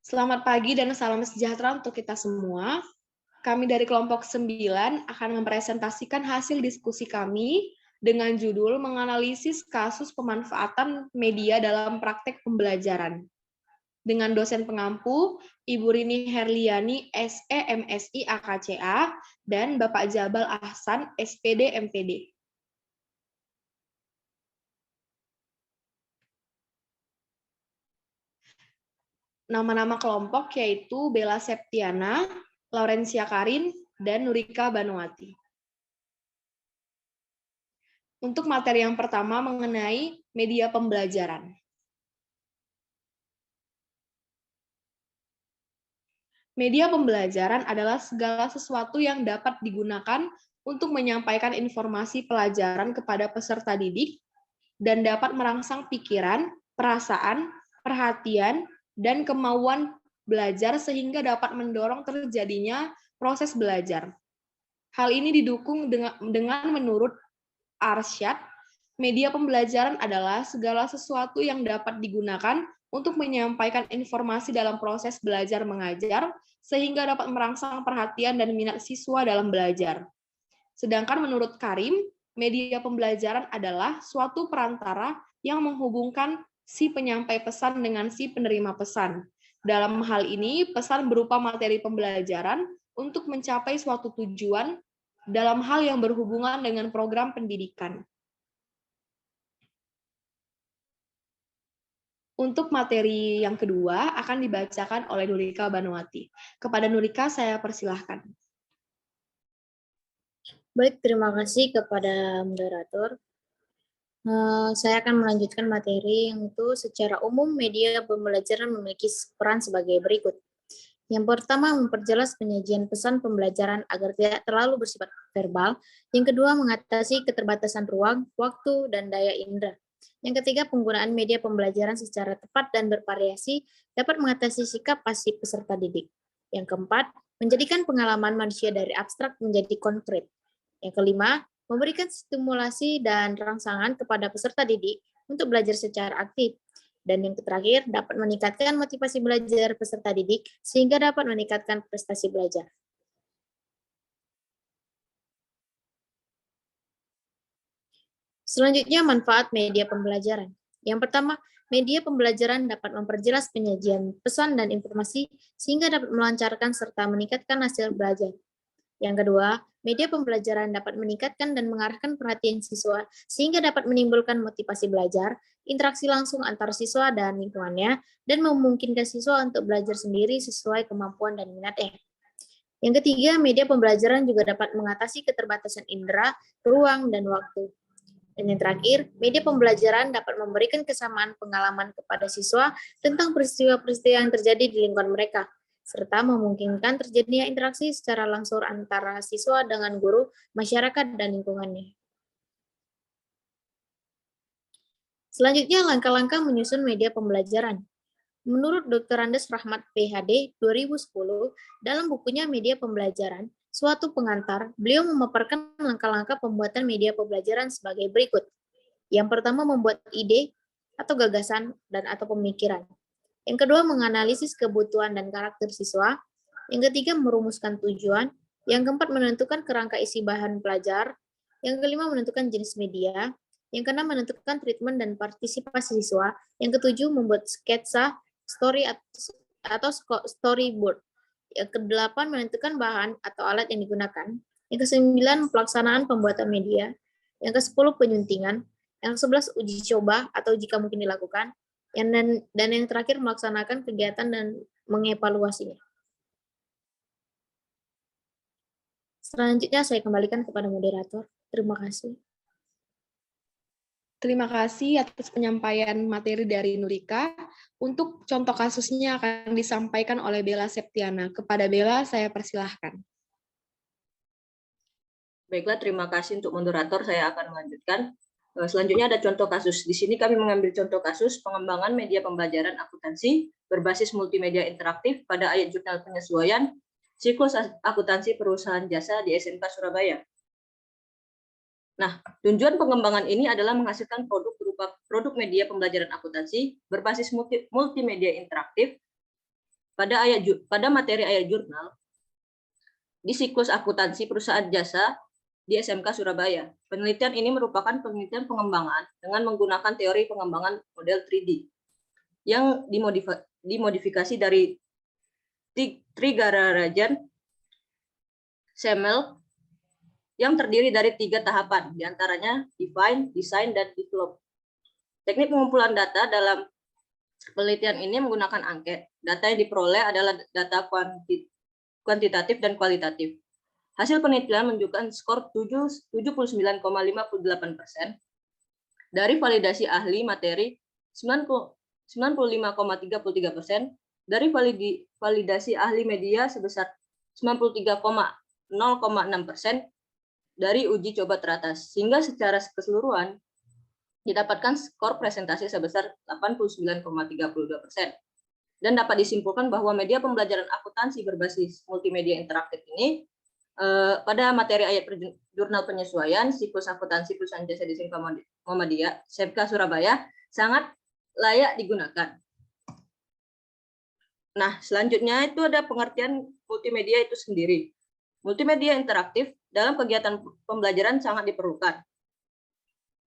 Selamat pagi dan salam sejahtera untuk kita semua. Kami dari kelompok 9 akan mempresentasikan hasil diskusi kami dengan judul menganalisis kasus pemanfaatan media dalam praktek pembelajaran. Dengan dosen pengampu, Ibu Rini Herliani, SE MSI AKCA, dan Bapak Jabal Ahsan, SPD MPD. Nama-nama kelompok yaitu Bella Septiana, Laurencia Karin, dan Nurika Banuati. Untuk materi yang pertama mengenai media pembelajaran. Media pembelajaran adalah segala sesuatu yang dapat digunakan untuk menyampaikan informasi pelajaran kepada peserta didik dan dapat merangsang pikiran, perasaan, perhatian, dan kemauan belajar sehingga dapat mendorong terjadinya proses belajar. Hal ini didukung dengan menurut Arsyad, media pembelajaran adalah segala sesuatu yang dapat digunakan untuk menyampaikan informasi dalam proses belajar mengajar, sehingga dapat merangsang perhatian dan minat siswa dalam belajar. Sedangkan menurut Karim, media pembelajaran adalah suatu perantara yang menghubungkan si penyampai pesan dengan si penerima pesan. Dalam hal ini, pesan berupa materi pembelajaran untuk mencapai suatu tujuan dalam hal yang berhubungan dengan program pendidikan. Untuk materi yang kedua akan dibacakan oleh Nurika Banuati. Kepada Nurika saya persilahkan. Baik, terima kasih kepada moderator. Saya akan melanjutkan materi yang itu secara umum media pembelajaran memiliki peran sebagai berikut. Yang pertama, memperjelas penyajian pesan pembelajaran agar tidak terlalu bersifat verbal. Yang kedua, mengatasi keterbatasan ruang, waktu, dan daya indera. Yang ketiga, penggunaan media pembelajaran secara tepat dan bervariasi dapat mengatasi sikap pasif peserta didik. Yang keempat, menjadikan pengalaman manusia dari abstrak menjadi konkret. Yang kelima, memberikan stimulasi dan rangsangan kepada peserta didik untuk belajar secara aktif. Dan yang terakhir, dapat meningkatkan motivasi belajar peserta didik sehingga dapat meningkatkan prestasi belajar. Selanjutnya, manfaat media pembelajaran. Yang pertama, media pembelajaran dapat memperjelas penyajian pesan dan informasi sehingga dapat melancarkan serta meningkatkan hasil belajar. Yang kedua, media pembelajaran dapat meningkatkan dan mengarahkan perhatian siswa sehingga dapat menimbulkan motivasi belajar, interaksi langsung antar siswa dan lingkungannya, dan memungkinkan siswa untuk belajar sendiri sesuai kemampuan dan minatnya. Yang ketiga, media pembelajaran juga dapat mengatasi keterbatasan indera, ruang, dan waktu. Dan yang terakhir, media pembelajaran dapat memberikan kesamaan pengalaman kepada siswa tentang peristiwa-peristiwa yang terjadi di lingkungan mereka, serta memungkinkan terjadinya interaksi secara langsung antara siswa dengan guru, masyarakat, dan lingkungannya. Selanjutnya, langkah-langkah menyusun media pembelajaran. Menurut Dr. Andes Rahmat PhD 2010, dalam bukunya Media Pembelajaran, Suatu Pengantar, beliau memaparkan langkah-langkah pembuatan media pembelajaran sebagai berikut. Yang pertama, membuat ide atau gagasan dan atau pemikiran. Yang kedua, menganalisis kebutuhan dan karakter siswa. Yang ketiga, merumuskan tujuan. Yang keempat, menentukan kerangka isi bahan pelajar. Yang kelima, menentukan jenis media. Yang keenam, menentukan treatment dan partisipasi siswa. Yang ketujuh, membuat sketsa, story atau storyboard. Yang kedelapan, menentukan bahan atau alat yang digunakan. Yang kesembilan, pelaksanaan pembuatan media. Yang kesepuluh, penyuntingan. Yang ke-11, uji coba atau jika mungkin dilakukan. Dan yang terakhir, melaksanakan kegiatan dan mengevaluasinya. Selanjutnya saya kembalikan kepada moderator. Terima kasih. Terima kasih atas penyampaian materi dari Nurika. Untuk contoh kasusnya akan disampaikan oleh Bella Septiana. Kepada Bella, saya persilahkan. Baiklah, terima kasih untuk moderator. Saya akan melanjutkan. Selanjutnya ada contoh kasus. Di sini kami mengambil contoh kasus pengembangan media pembelajaran akuntansi berbasis multimedia interaktif pada ayat jurnal penyesuaian siklus akuntansi perusahaan jasa di SMK Surabaya. Nah, tujuan pengembangan ini adalah menghasilkan produk berupa produk media pembelajaran akuntansi berbasis multimedia interaktif pada materi ayat jurnal di siklus akuntansi perusahaan jasa di SMK Surabaya. Penelitian ini merupakan penelitian pengembangan dengan menggunakan teori pengembangan model 3D yang dimodifikasi dari Trigararajan Semel yang terdiri dari 3 tahapan, diantaranya define, design, dan develop. Teknik pengumpulan data dalam penelitian ini menggunakan angket. Data yang diperoleh adalah data kuantitatif dan kualitatif. Hasil penelitian menunjukkan skor 79,58% dari validasi ahli materi, 95,33%, dari validasi ahli media sebesar 93,06%, dari uji coba teratas, sehingga secara keseluruhan didapatkan skor presentasi sebesar 89,32%. Dan dapat disimpulkan bahwa media pembelajaran akuntansi berbasis multimedia interaktif ini pada materi ayat jurnal penyesuaian siklus akuntansi perusahaan jasa di Muhammadiyah, SMK Surabaya, sangat layak digunakan. Nah, selanjutnya itu ada pengertian multimedia itu sendiri. Multimedia interaktif dalam kegiatan pembelajaran sangat diperlukan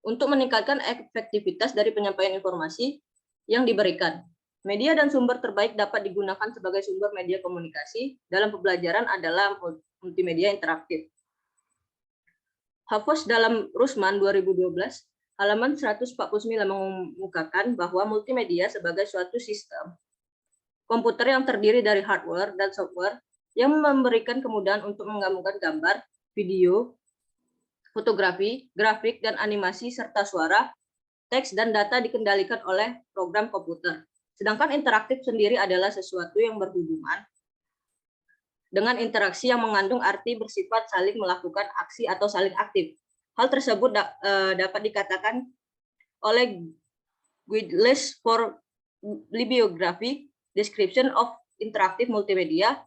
untuk meningkatkan efektivitas dari penyampaian informasi yang diberikan. Media dan sumber terbaik dapat digunakan sebagai sumber media komunikasi dalam pembelajaran adalah multimedia interaktif. Hafos dalam Rusman 2012, halaman 149 mengemukakan bahwa multimedia sebagai suatu sistem komputer yang terdiri dari hardware dan software yang memberikan kemudahan untuk menggabungkan gambar, video, fotografi, grafik, dan animasi, serta suara, teks, dan data dikendalikan oleh program komputer. Sedangkan interaktif sendiri adalah sesuatu yang berhubungan dengan interaksi yang mengandung arti bersifat saling melakukan aksi atau saling aktif. Hal tersebut dapat dikatakan oleh Guidelines for Bibliography Description of Interactive Multimedia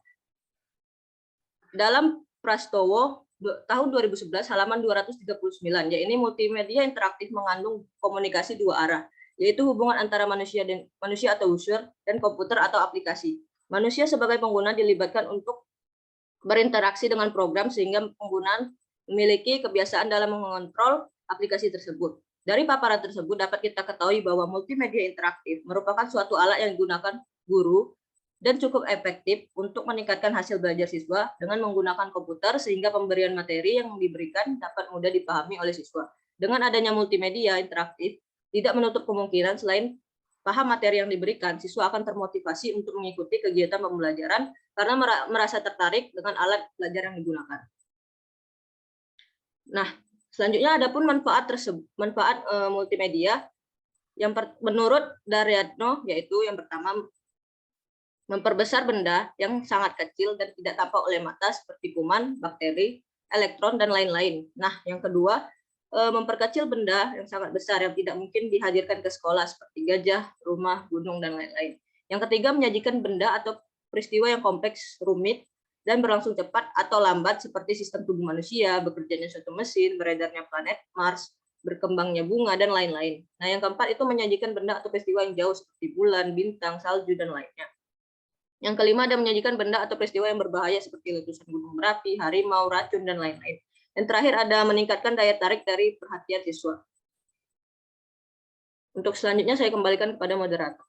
dalam Prastowo tahun 2011 halaman 239, yaitu multimedia interaktif mengandung komunikasi dua arah, yaitu hubungan antara manusia atau user dan komputer atau aplikasi. Manusia sebagai pengguna dilibatkan untuk berinteraksi dengan program sehingga pengguna memiliki kebiasaan dalam mengontrol aplikasi tersebut. Dari paparan tersebut dapat kita ketahui bahwa multimedia interaktif merupakan suatu alat yang digunakan guru dan cukup efektif untuk meningkatkan hasil belajar siswa dengan menggunakan komputer sehingga pemberian materi yang diberikan dapat mudah dipahami oleh siswa. Dengan adanya multimedia interaktif, tidak menutup kemungkinan selain paham materi yang diberikan, siswa akan termotivasi untuk mengikuti kegiatan pembelajaran karena merasa tertarik dengan alat belajar yang digunakan. Nah, selanjutnya ada pun manfaat multimedia yang menurut Daryatno, yaitu yang pertama, memperbesar benda yang sangat kecil dan tidak tampak oleh mata seperti kuman, bakteri, elektron, dan lain-lain. Nah, yang kedua, memperkecil benda yang sangat besar yang tidak mungkin dihadirkan ke sekolah seperti gajah, rumah, gunung, dan lain-lain. Yang ketiga, menyajikan benda atau peristiwa yang kompleks, rumit, dan berlangsung cepat atau lambat seperti sistem tubuh manusia, bekerjanya suatu mesin, beredarnya planet Mars, berkembangnya bunga, dan lain-lain. Nah, yang keempat itu menyajikan benda atau peristiwa yang jauh seperti bulan, bintang, salju, dan lainnya. Yang kelima ada menyajikan benda atau peristiwa yang berbahaya seperti letusan gunung berapi, harimau, racun, dan lain-lain. Yang terakhir ada meningkatkan daya tarik dari perhatian siswa. Untuk selanjutnya saya kembalikan kepada moderator.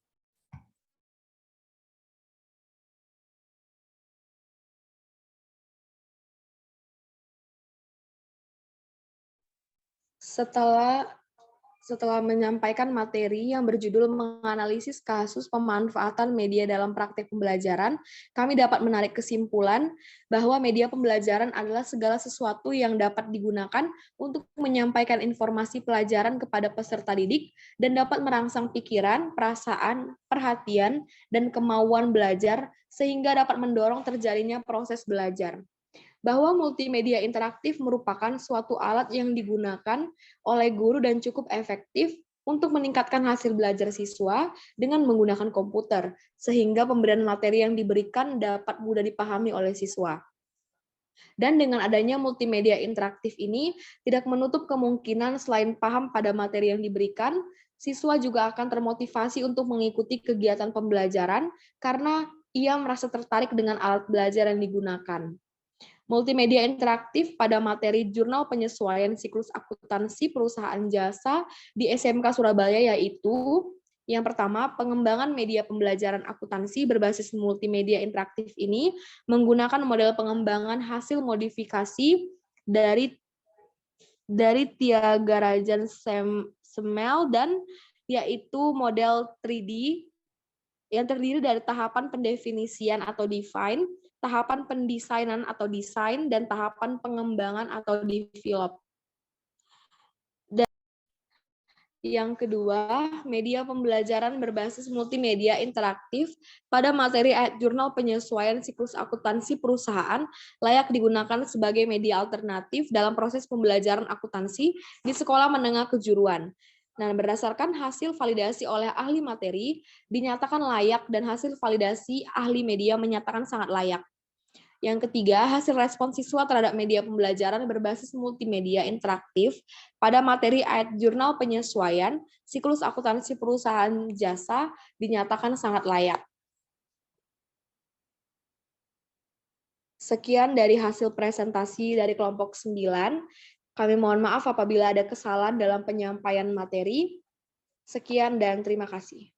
Setelah menyampaikan materi yang berjudul menganalisis kasus pemanfaatan media dalam praktik pembelajaran, kami dapat menarik kesimpulan bahwa media pembelajaran adalah segala sesuatu yang dapat digunakan untuk menyampaikan informasi pelajaran kepada peserta didik dan dapat merangsang pikiran, perasaan, perhatian, dan kemauan belajar sehingga dapat mendorong terjadinya proses belajar. Bahwa multimedia interaktif merupakan suatu alat yang digunakan oleh guru dan cukup efektif untuk meningkatkan hasil belajar siswa dengan menggunakan komputer, sehingga pemberian materi yang diberikan dapat mudah dipahami oleh siswa. Dan dengan adanya multimedia interaktif ini, tidak menutup kemungkinan selain paham pada materi yang diberikan, siswa juga akan termotivasi untuk mengikuti kegiatan pembelajaran karena ia merasa tertarik dengan alat belajar yang digunakan. Multimedia interaktif pada materi jurnal penyesuaian siklus akuntansi perusahaan jasa di SMK Surabaya yaitu yang pertama, pengembangan media pembelajaran akuntansi berbasis multimedia interaktif ini menggunakan model pengembangan hasil modifikasi dari Thiagarajan Semel dan yaitu model 3D yang terdiri dari tahapan pendefinisian atau define, tahapan pendesainan atau desain, dan tahapan pengembangan atau develop. Dan yang kedua, media pembelajaran berbasis multimedia interaktif pada materi jurnal penyesuaian siklus akuntansi perusahaan layak digunakan sebagai media alternatif dalam proses pembelajaran akuntansi di sekolah menengah kejuruan. Nah, berdasarkan hasil validasi oleh ahli materi, dinyatakan layak dan hasil validasi ahli media menyatakan sangat layak. Yang ketiga, hasil respon siswa terhadap media pembelajaran berbasis multimedia interaktif pada materi jurnal penyesuaian siklus akuntansi perusahaan jasa dinyatakan sangat layak. Sekian dari hasil presentasi dari kelompok 9. Kami mohon maaf apabila ada kesalahan dalam penyampaian materi. Sekian dan terima kasih.